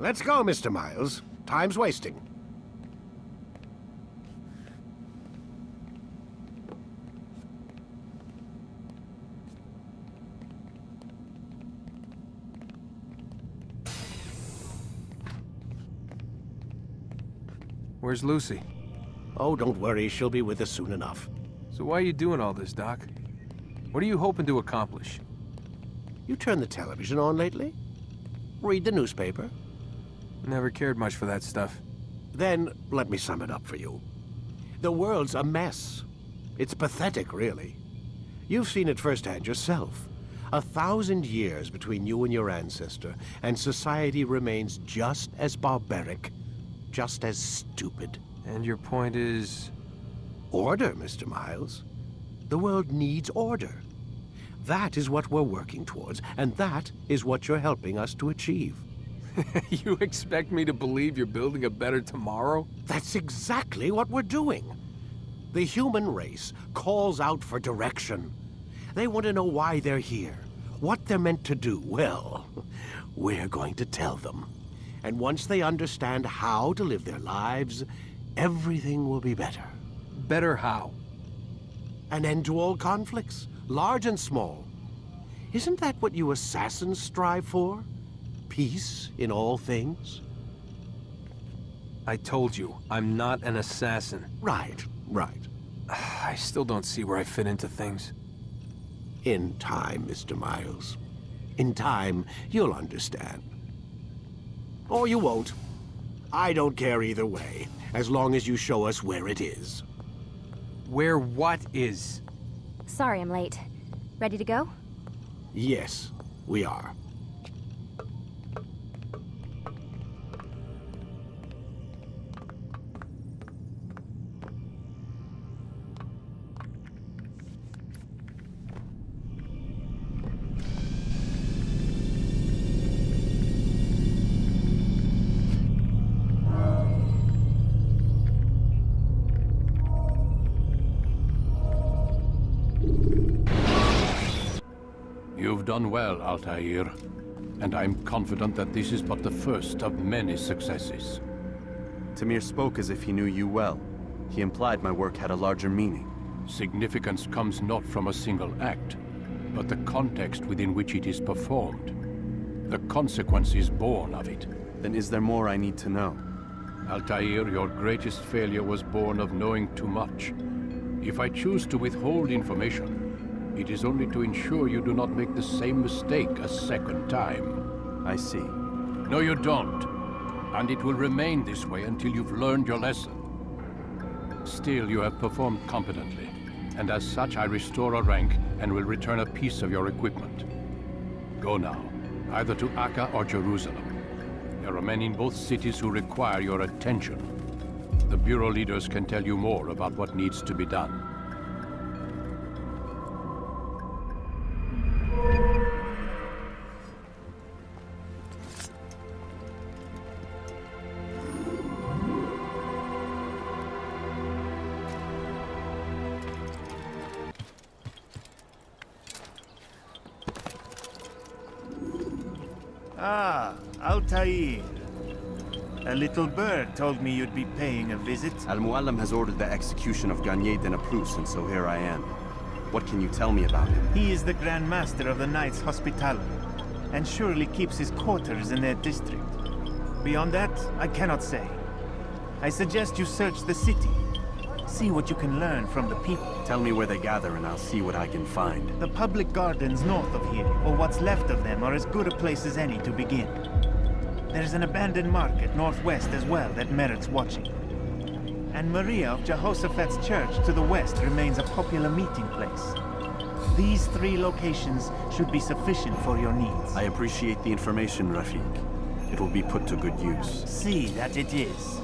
Let's go, Mr. Miles. Time's wasting. Where's Lucy? Oh, don't worry. She'll be with us soon enough. So why are you doing all this, Doc? What are you hoping to accomplish? You turned the television on lately? Read the newspaper? Never cared much for that stuff. Then, let me sum it up for you. The world's a mess. It's pathetic, really. You've seen it firsthand yourself. 1,000 years between you and your ancestor, and society remains just as barbaric, just as stupid. And your point is? Order, Mr. Miles. The world needs order. That is what we're working towards, and that is what you're helping us to achieve. You expect me to believe you're building a better tomorrow? That's exactly what we're doing. The human race calls out for direction. They want to know why they're here, what they're meant to do. Well, we're going to tell them. And once they understand how to live their lives, everything will be better. Better how? An end to all conflicts, large and small. Isn't that what you assassins strive for? Peace in all things? I told you, I'm not an assassin. Right. I still don't see where I fit into things. In time, Mr. Miles. In time, you'll understand. Or you won't. I don't care either way, as long as you show us where it is. Where what is? Sorry I'm late. Ready to go? Yes, we are. You've done well, Altair, and I'm confident that this is but the first of many successes. Tamir spoke as if he knew you well. He implied my work had a larger meaning. Significance comes not from a single act, but the context within which it is performed. The consequence is born of it. Then is there more I need to know? Altair, your greatest failure was born of knowing too much. If I choose to withhold information, it is only to ensure you do not make the same mistake a second time. I see. No, you don't. And it will remain this way until you've learned your lesson. Still, you have performed competently, and as such I restore a rank and will return a piece of your equipment. Go now, either to Akka or Jerusalem. There are men in both cities who require your attention. The Bureau leaders can tell you more about what needs to be done. Ah, Altair. A little bird told me you'd be paying a visit. Al-Muallim has ordered the execution of Garnier de Naplouse, and so here I am. What can you tell me about him? He is the Grand Master of the Knights Hospitaller, and surely keeps his quarters in their district. Beyond that, I cannot say. I suggest you search the city. See what you can learn from the people. Tell me where they gather and I'll see what I can find. The public gardens north of here, or what's left of them, are as good a place as any to begin. There's an abandoned market northwest as well that merits watching. And Maria of Jehoshaphat's church to the west remains a popular meeting place. These 3 locations should be sufficient for your needs. I appreciate the information, Rafiq. It will be put to good use. See that it is.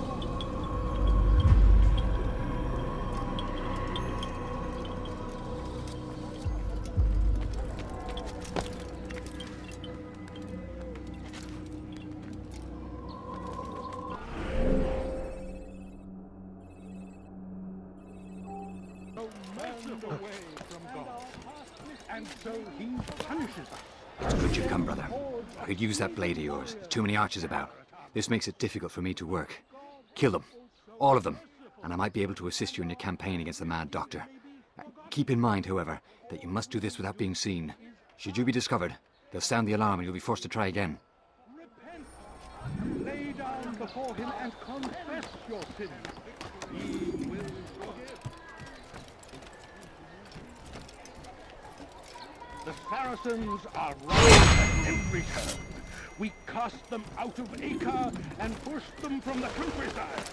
It's good you've come, brother. I could use that blade of yours. Too many archers about. This makes it difficult for me to work. Kill them. All of them. And I might be able to assist you in your campaign against the Mad Doctor. Keep in mind, however, that you must do this without being seen. Should you be discovered, they'll sound the alarm and you'll be forced to try again. Repent! Lay down before him and confess your sins. He will forgive. The Saracens are right at every turn. We cast them out of Acre and pushed them from the countryside.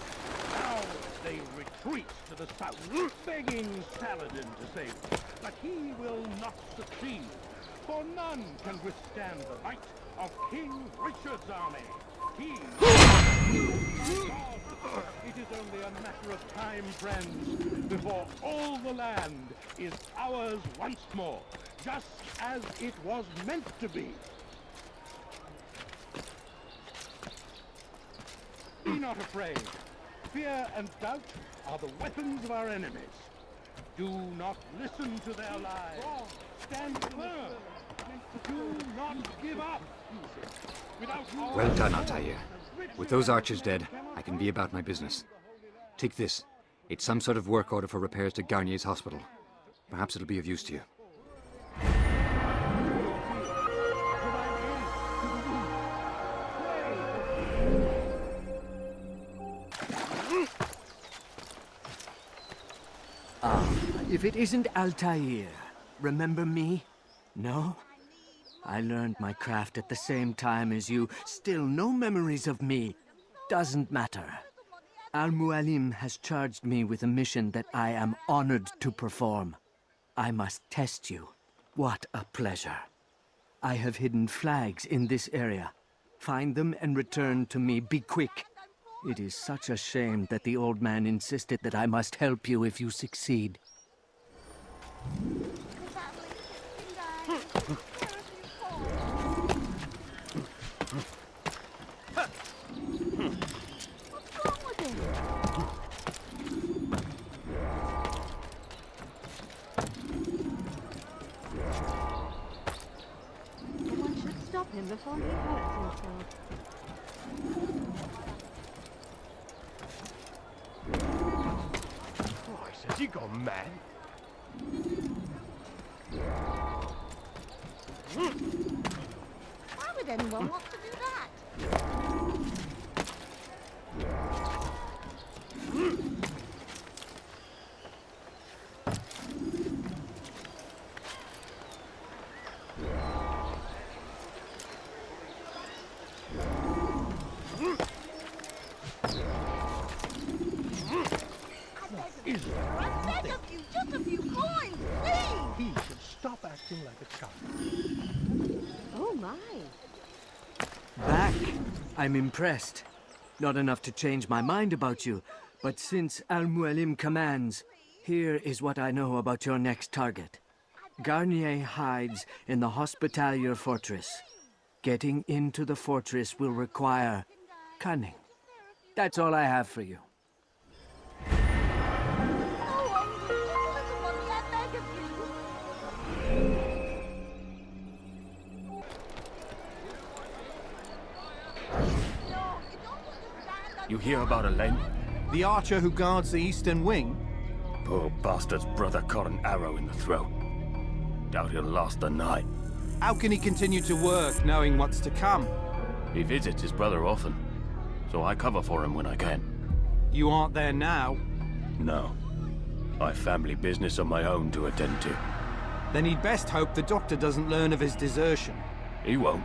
Now they retreat to the south, begging Saladin to save them. But he will not succeed, for none can withstand the might of King Richard's army. He... It is only a matter of time, friends, before all the land is ours once more, just as it was meant to be. Be not afraid. Fear and doubt are the weapons of our enemies. Do not listen to their lies. Stand firm. Do not give up. Well done, Altair. With those archers dead, I can be about my business. Take this. It's some sort of work order for repairs to Garnier's hospital. Perhaps it'll be of use to you. If it isn't Altair, remember me? No? I learned my craft at the same time as you. Still no memories of me. Doesn't matter. Al-Mualim has charged me with a mission that I am honored to perform. I must test you. What a pleasure. I have hidden flags in this area. Find them and return to me. Be quick. It is such a shame that the old man insisted that I must help you if you succeed. One should stop him before he hurts himself. Christ, has he gone mad? Why would anyone want to do that? I beg of you, just a few coins, please! He should stop acting like a child. Oh my. Back. I'm impressed. Not enough to change my mind about you, but since Al-Mualim commands, here is what I know about your next target. Garnier hides in the Hospitalier Fortress. Getting into the fortress will require cunning. That's all I have for you. You hear about Elaine? The archer who guards the eastern wing? Poor bastard's brother caught an arrow in the throat. Doubt he'll last the night. How can he continue to work, knowing what's to come? He visits his brother often, so I cover for him when I can. You aren't there now? No. I've family business of my own to attend to. Then he'd best hope the Doctor doesn't learn of his desertion. He won't.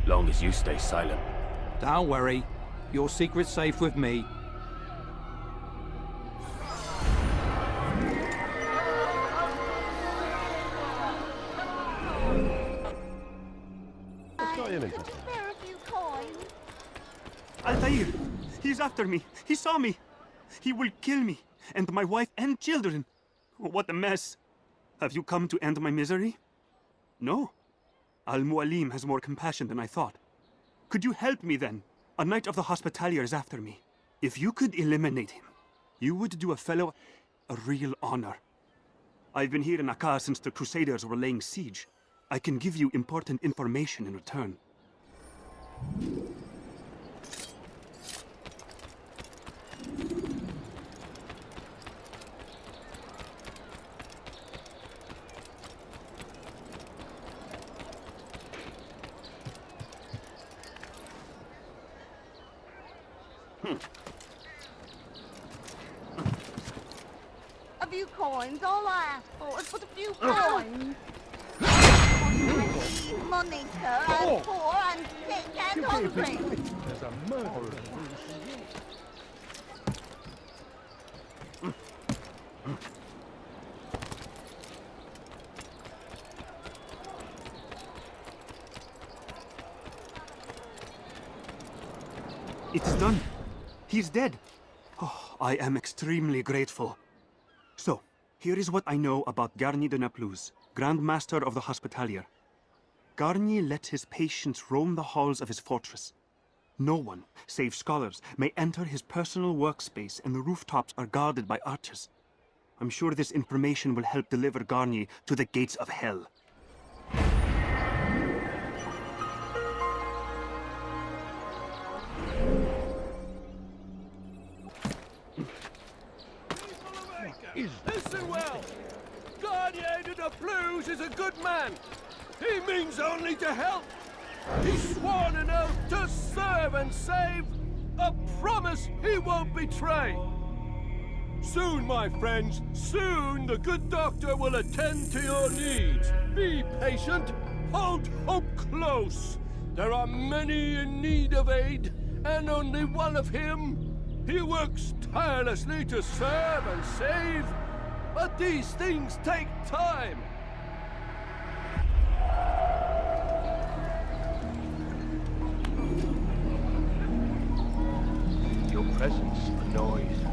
Long as you stay silent. Don't worry. Your secret's safe with me. Altair! He's after me! He saw me! He will kill me, and my wife and children! What a mess! Have you come to end my misery? No. Al-Mualim has more compassion than I thought. Could you help me then? A knight of the Hospitalier is after me. If you could eliminate him, you would do a fellow a real honor. I've been here in Akkar since the Crusaders were laying siege. I can give you important information in return. A few coins, all I ask for is but a few coins. I need money, sir. I'm poor and sick and hungry. There's a murderer. It's done. He's dead. Oh, I am extremely grateful. So, here is what I know about Garnier de Naplouse, Grand Master of the Hospitalier. Garnier let his patients roam the halls of his fortress. No one, save scholars, may enter his personal workspace, and the rooftops are guarded by archers. I'm sure this information will help deliver Garnier to the gates of hell. Listen well! Garnier de Naplouse is a good man. He means only to help. He's sworn an oath to serve and save, a promise he won't betray. Soon, my friends, soon the good doctor will attend to your needs. Be patient, hold hope close. There are many in need of aid, and only one of him. He works tirelessly to serve and save, but these things take time. Your presence annoys me.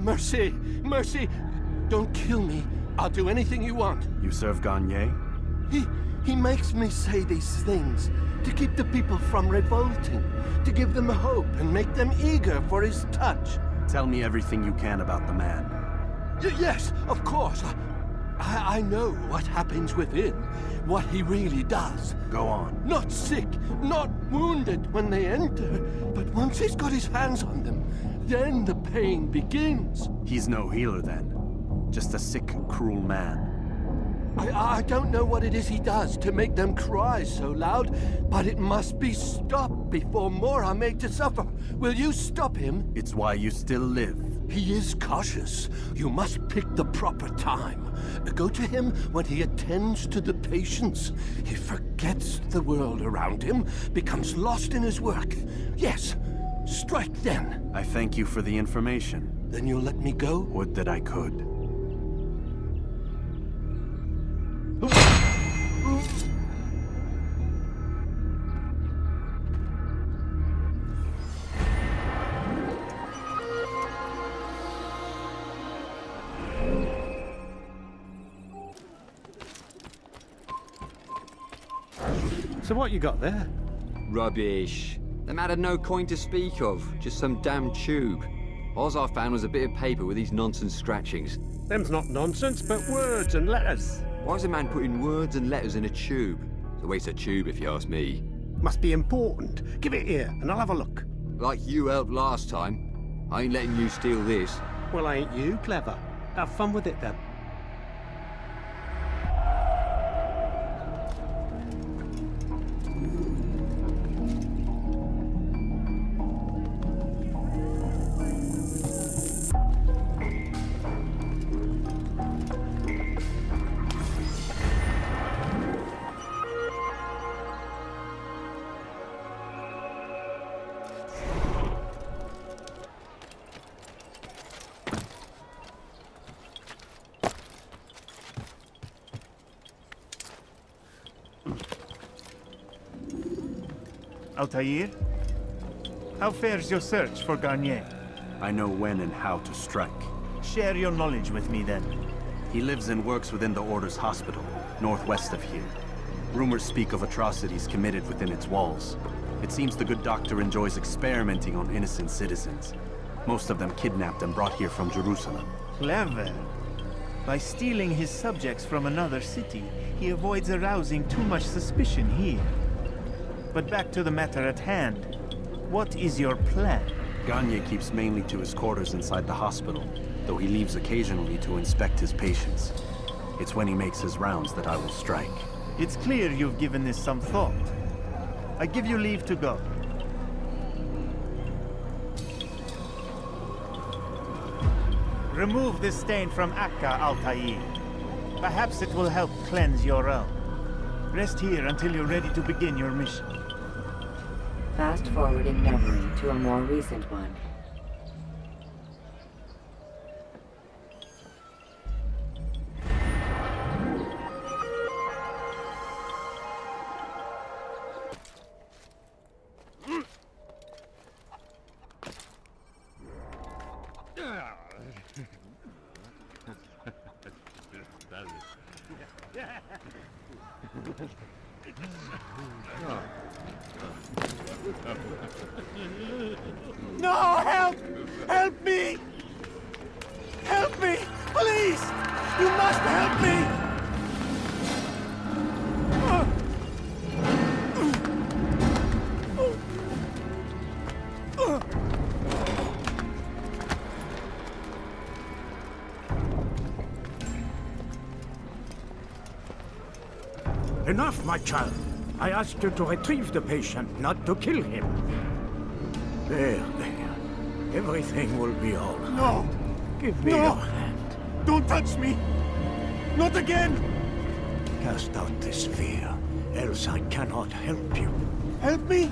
Mercy! Mercy! Don't kill me. I'll do anything you want. You serve Garnier? He makes me say these things to keep the people from revolting, to give them hope and make them eager for his touch. Tell me everything you can about the man. Yes, of course. I know what happens within, what he really does. Go on. Not sick, not wounded when they enter, but once he's got his hands on them, then the pain begins. He's no healer then. Just a sick, cruel man. I don't know what it is he does to make them cry so loud, but it must be stopped before more are made to suffer. Will you stop him? It's why you still live. He is cautious. You must pick the proper time. Go to him when he attends to the patients. He forgets the world around him, becomes lost in his work. Yes, strike then. I thank you for the information. Then you'll let me go? Would that I could. So what you got there? Rubbish. The man had no coin to speak of, just some damn tube. All I found was a bit of paper with these nonsense scratchings. Them's not nonsense, but words and letters. Why is a man putting words and letters in a tube? It's a waste of tube, if you ask me. Must be important. Give it here, and I'll have a look. Like you helped last time. I ain't letting you steal this. Well, ain't you clever? Have fun with it, then. Altair? How fares your search for Garnier? I know when and how to strike. Share your knowledge with me, then. He lives and works within the Order's hospital, northwest of here. Rumors speak of atrocities committed within its walls. It seems the good doctor enjoys experimenting on innocent citizens. Most of them kidnapped and brought here from Jerusalem. Clever. By stealing his subjects from another city, he avoids arousing too much suspicion here. But back to the matter at hand. What is your plan? Gagne keeps mainly to his quarters inside the hospital, though he leaves occasionally to inspect his patients. It's when he makes his rounds that I will strike. It's clear you've given this some thought. I give you leave to go. Remove this stain from Akka, Altair. Perhaps it will help cleanse your realm. Rest here until you're ready to begin your mission. Fast forwarding memory to a more recent one. No, help! Help me! Help me! Please! You must help me! Enough, my child. I asked you to retrieve the patient, not to kill him. There. Everything will be all right. No! Give me No! your hand. Don't touch me! Not again! Cast out this fear, else I cannot help you. Help me?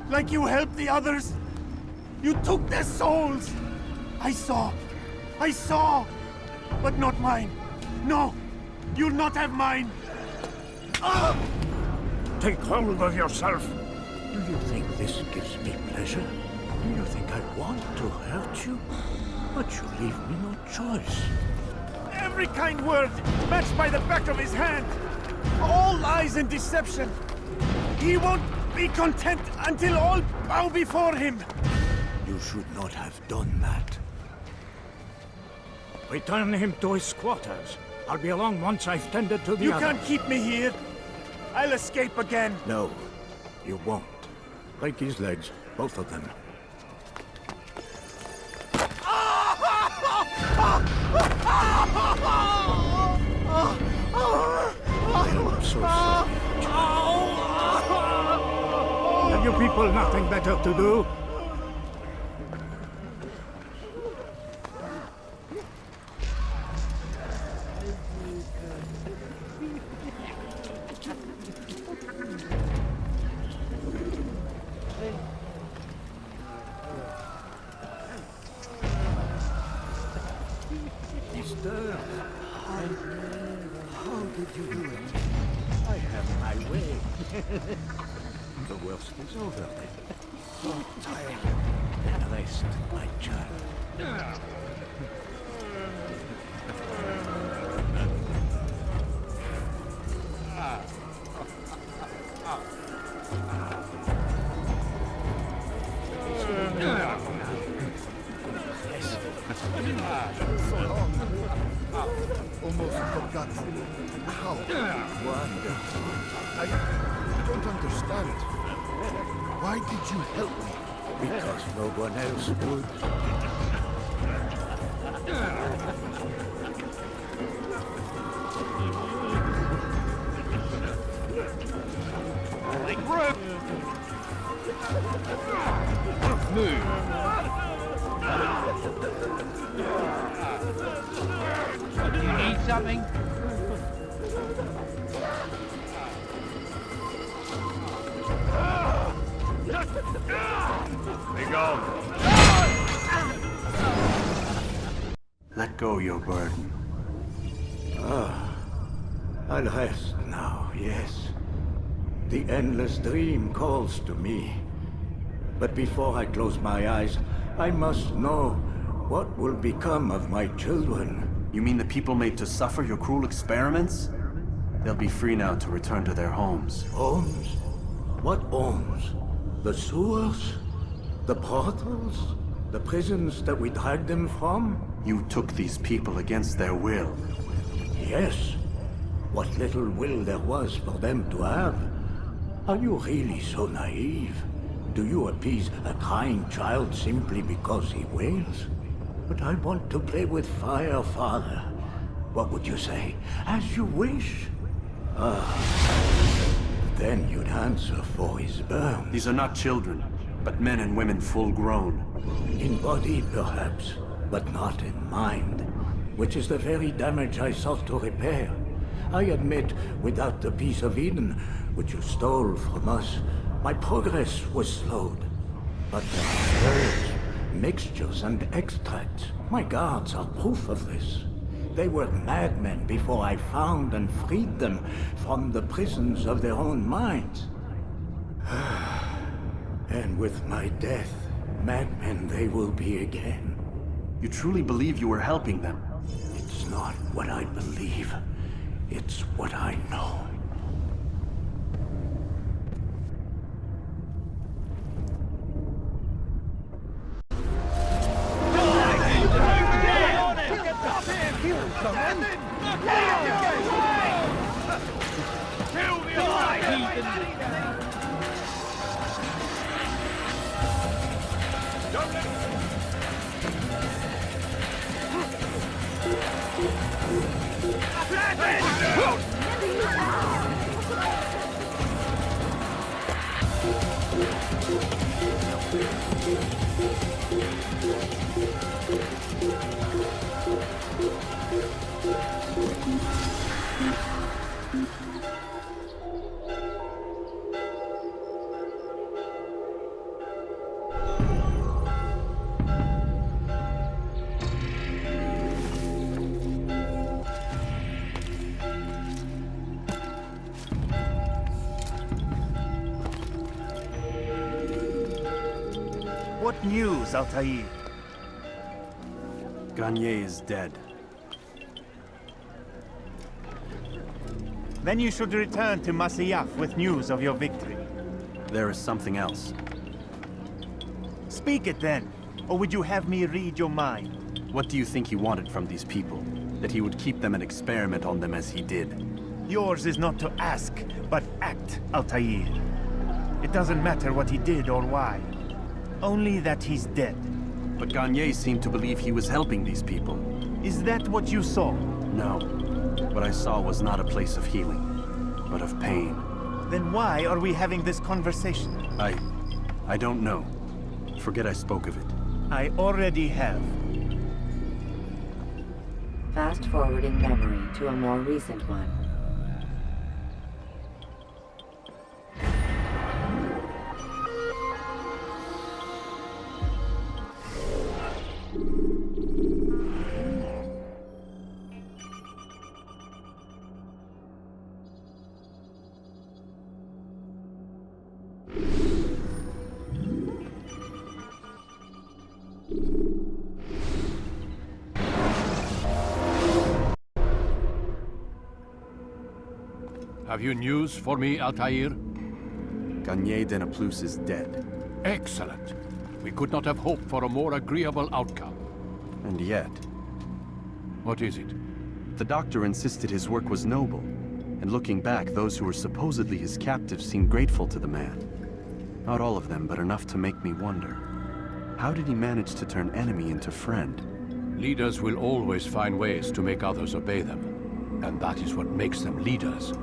Like you helped the others? You took their souls! I saw! But not mine! No! You'll not have mine! Ah! Take hold of yourself. Do you think this gives me pleasure? Do you think I want to hurt you? But you leave me no choice. Every kind word matched by the back of his hand! All lies and deception! He won't be content until all bow before him! You should not have done that. Return him to his quarters. I'll be along once I've tended to the You others. can't keep me here! I'll escape again! No, you won't. Break his legs, both of them. I'm so sorry. Have you people nothing better to do? How did you do it? I have my way. The worst is over then. So tired. Then rest, my child. Almost forgot how wonderful. I don't understand. Why did you help me? Because no one else would. Move! Do you need something? Be gone. Let go your burden. I'll rest now, yes. The endless dream calls to me. But before I close my eyes, I must know what will become of my children. You mean the people made to suffer your cruel experiments? They'll be free now to return to their homes. Homes? What homes? The sewers? The portals? The prisons that we dragged them from? You took these people against their will. Yes. What little will there was for them to have. Are you really so naive? Do you appease a crying child simply because he wails? But I want to play with fire, Father. What would you say? As you wish. Then you'd answer for his burn. These are not children, but men and women full grown. In body, perhaps, but not in mind. Which is the very damage I sought to repair. I admit, without the piece of Eden, which you stole from us, my progress was slowed. But the herbs, mixtures, and extracts, my guards are proof of this. They were madmen before I found and freed them from the prisons of their own minds. And with my death, madmen they will be again. You truly believe you were helping them? It's not what I believe. It's what I know. What news, Altair? Garnier is dead. Then you should return to Masyaf with news of your victory. There is something else. Speak it then, or would you have me read your mind? What do you think he wanted from these people? That he would keep them and experiment on them as he did? Yours is not to ask, but act, Altair. It doesn't matter what he did or why. Only that he's dead. But Garnier seemed to believe he was helping these people. Is that what you saw? No. What I saw was not a place of healing, but of pain. Then why are we having this conversation? I don't know. Forget I spoke of it. I already have. Fast-forwarding memory to a more recent one. Have you news for me, Altair? Garnier de Naplouse is dead. Excellent. We could not have hoped for a more agreeable outcome. And yet... What is it? The doctor insisted his work was noble. And looking back, those who were supposedly his captives seemed grateful to the man. Not all of them, but enough to make me wonder. How did he manage to turn enemy into friend? Leaders will always find ways to make others obey them. And that is what makes them leaders.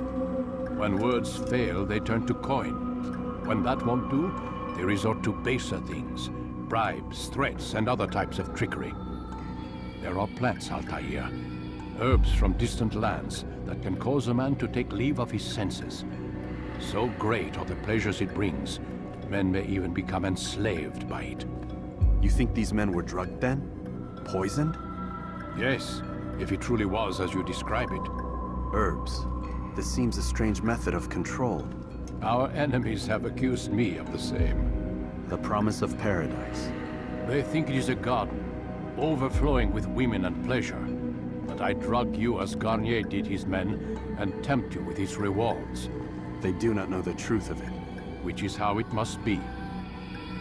When words fail, they turn to coin. When that won't do, they resort to baser things. Bribes, threats, and other types of trickery. There are plants, Altair. Herbs from distant lands that can cause a man to take leave of his senses. So great are the pleasures it brings, men may even become enslaved by it. You think these men were drugged then? Poisoned? Yes, if it truly was as you describe it. Herbs. This seems a strange method of control. Our enemies have accused me of the same. The promise of paradise. They think it is a garden, overflowing with women and pleasure. But I drug you as Garnier did his men, and tempt you with his rewards. They do not know the truth of it. Which is how it must be.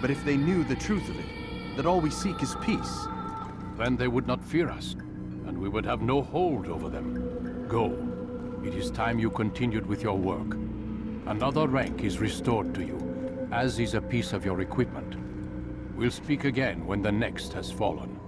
But if they knew the truth of it, that all we seek is peace, then they would not fear us, and we would have no hold over them. Go. It is time you continued with your work. Another rank is restored to you, as is a piece of your equipment. We'll speak again when the next has fallen.